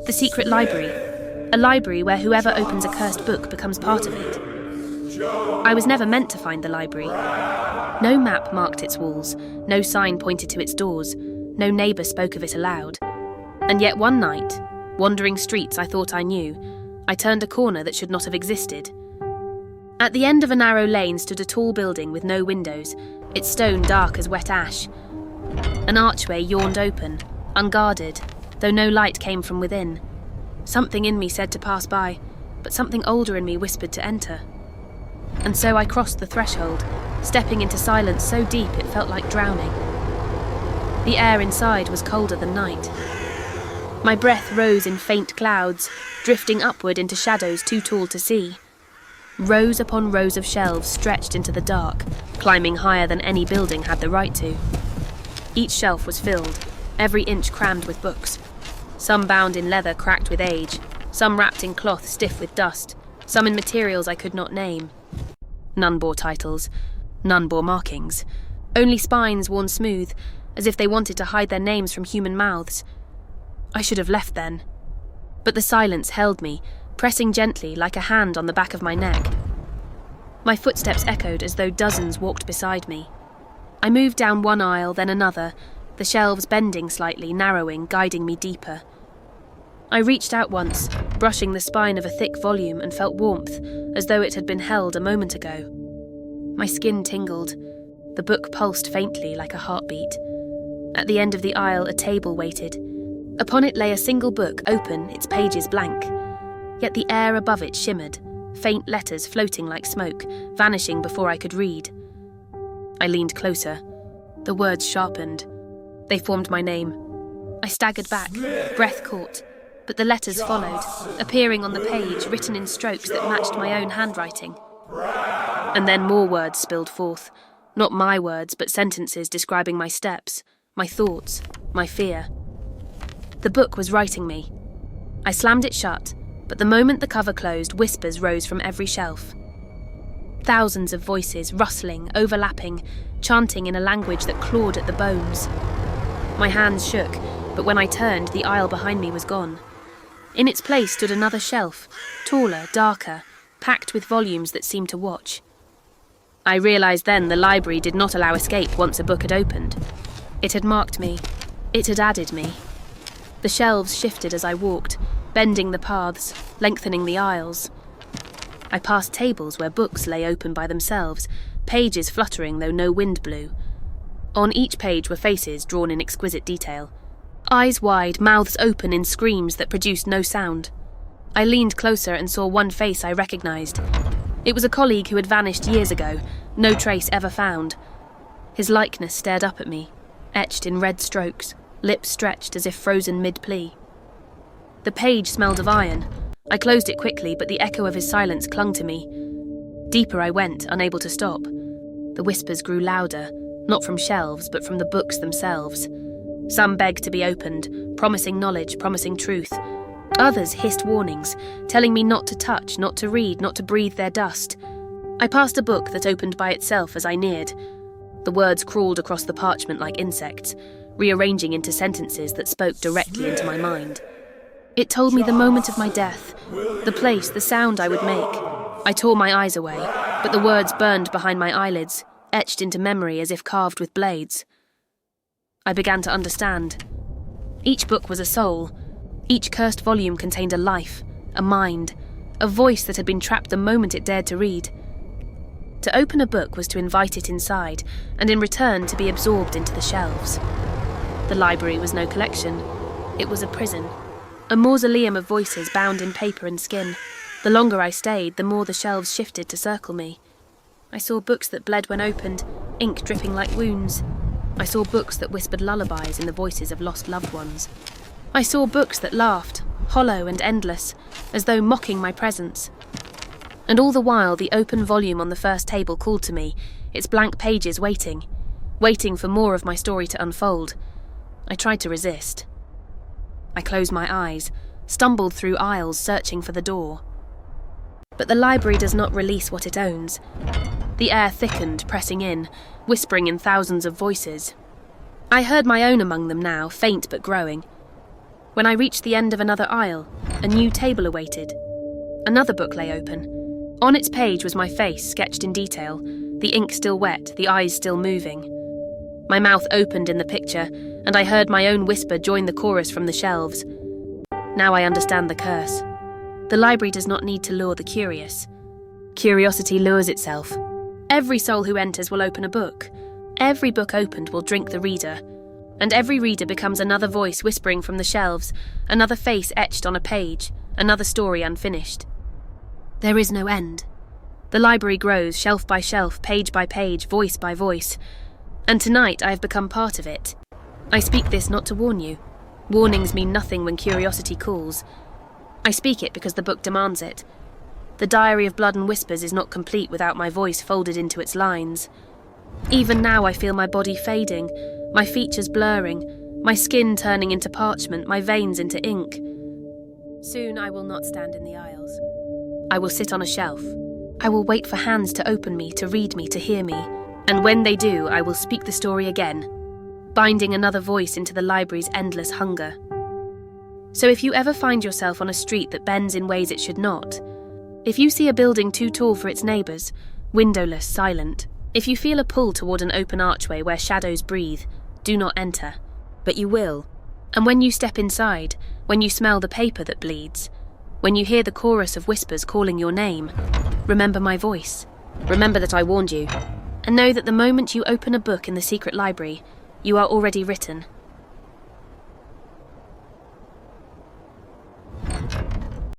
The secret library. A library where whoever opens a cursed book becomes part of it. I was never meant to find the library. No map marked its walls, no sign pointed to its doors, no neighbour spoke of it aloud. And yet one night, wandering streets I thought I knew, I turned a corner that should not have existed. At the end of a narrow lane stood a tall building with no windows, its stone dark as wet ash. An archway yawned open, unguarded, though no light came from within. Something in me said to pass by, but something older in me whispered to enter. And so I crossed the threshold, stepping into silence so deep it felt like drowning. The air inside was colder than night. My breath rose in faint clouds, drifting upward into shadows too tall to see. Rows upon rows of shelves stretched into the dark, climbing higher than any building had the right to. Each shelf was filled, every inch crammed with books. Some bound in leather cracked with age, some wrapped in cloth stiff with dust, some in materials I could not name. None bore titles, none bore markings, only spines worn smooth, as if they wanted to hide their names from human mouths. I should have left then. But the silence held me, pressing gently like a hand on the back of my neck. My footsteps echoed as though dozens walked beside me. I moved down one aisle, then another, the shelves bending slightly, narrowing, guiding me deeper. I reached out once, brushing the spine of a thick volume, and felt warmth, as though it had been held a moment ago. My skin tingled. The book pulsed faintly like a heartbeat. At the end of the aisle, a table waited. Upon it lay a single book, open, its pages blank. Yet the air above it shimmered, faint letters floating like smoke, vanishing before I could read. I leaned closer. The words sharpened. They formed my name. I staggered back, breath caught, but the letters followed, appearing on the page, written in strokes that matched my own handwriting. And then more words spilled forth, not my words, but sentences describing my steps, my thoughts, my fear. The book was writing me. I slammed it shut, but the moment the cover closed, whispers rose from every shelf. Thousands of voices, rustling, overlapping, chanting in a language that clawed at the bones. My hands shook, but when I turned, the aisle behind me was gone. In its place stood another shelf, taller, darker, packed with volumes that seemed to watch. I realised then the library did not allow escape once a book had opened. It had marked me. It had added me. The shelves shifted as I walked, bending the paths, lengthening the aisles. I passed tables where books lay open by themselves, pages fluttering though no wind blew. On each page were faces drawn in exquisite detail. Eyes wide, mouths open in screams that produced no sound. I leaned closer and saw one face I recognised. It was a colleague who had vanished years ago, no trace ever found. His likeness stared up at me, etched in red strokes, lips stretched as if frozen mid-plea. The page smelled of iron. I closed it quickly, but the echo of his silence clung to me. Deeper I went, unable to stop. The whispers grew louder, not from shelves, but from the books themselves. Some begged to be opened, promising knowledge, promising truth. Others hissed warnings, telling me not to touch, not to read, not to breathe their dust. I passed a book that opened by itself as I neared. The words crawled across the parchment like insects, rearranging into sentences that spoke directly into my mind. It told me the moment of my death, the place, the sound I would make. I tore my eyes away, but the words burned behind my eyelids, etched into memory as if carved with blades. I began to understand. Each book was a soul. Each cursed volume contained a life, a mind, a voice that had been trapped the moment it dared to read. To open a book was to invite it inside, and in return to be absorbed into the shelves. The library was no collection. It was a prison, a mausoleum of voices bound in paper and skin. The longer I stayed, the more the shelves shifted to circle me. I saw books that bled when opened, ink dripping like wounds. I saw books that whispered lullabies in the voices of lost loved ones. I saw books that laughed, hollow and endless, as though mocking my presence. And all the while, the open volume on the first table called to me, its blank pages waiting for more of my story to unfold. I tried to resist. I closed my eyes, stumbled through aisles searching for the door. But the library does not release what it owns. The air thickened, pressing in, whispering in thousands of voices. I heard my own among them now, faint but growing. When I reached the end of another aisle, a new table awaited. Another book lay open. On its page was my face, sketched in detail, the ink still wet, the eyes still moving. My mouth opened in the picture, and I heard my own whisper join the chorus from the shelves. Now I understand the curse. The library does not need to lure the curious. Curiosity lures itself. Every soul who enters will open a book. Every book opened will drink the reader. And every reader becomes another voice whispering from the shelves, another face etched on a page, another story unfinished. There is no end. The library grows, shelf by shelf, page by page, voice by voice. And tonight I have become part of it. I speak this not to warn you. Warnings mean nothing when curiosity calls. I speak it because the book demands it. The Diary of Blood and Whispers is not complete without my voice folded into its lines. Even now I feel my body fading, my features blurring, my skin turning into parchment, my veins into ink. Soon I will not stand in the aisles. I will sit on a shelf. I will wait for hands to open me, to read me, to hear me. And when they do, I will speak the story again, binding another voice into the library's endless hunger. So if you ever find yourself on a street that bends in ways it should not, if you see a building too tall for its neighbours, windowless, silent, if you feel a pull toward an open archway where shadows breathe, do not enter. But you will. And when you step inside, when you smell the paper that bleeds, when you hear the chorus of whispers calling your name, remember my voice. Remember that I warned you. And know that the moment you open a book in the secret library, you are already written.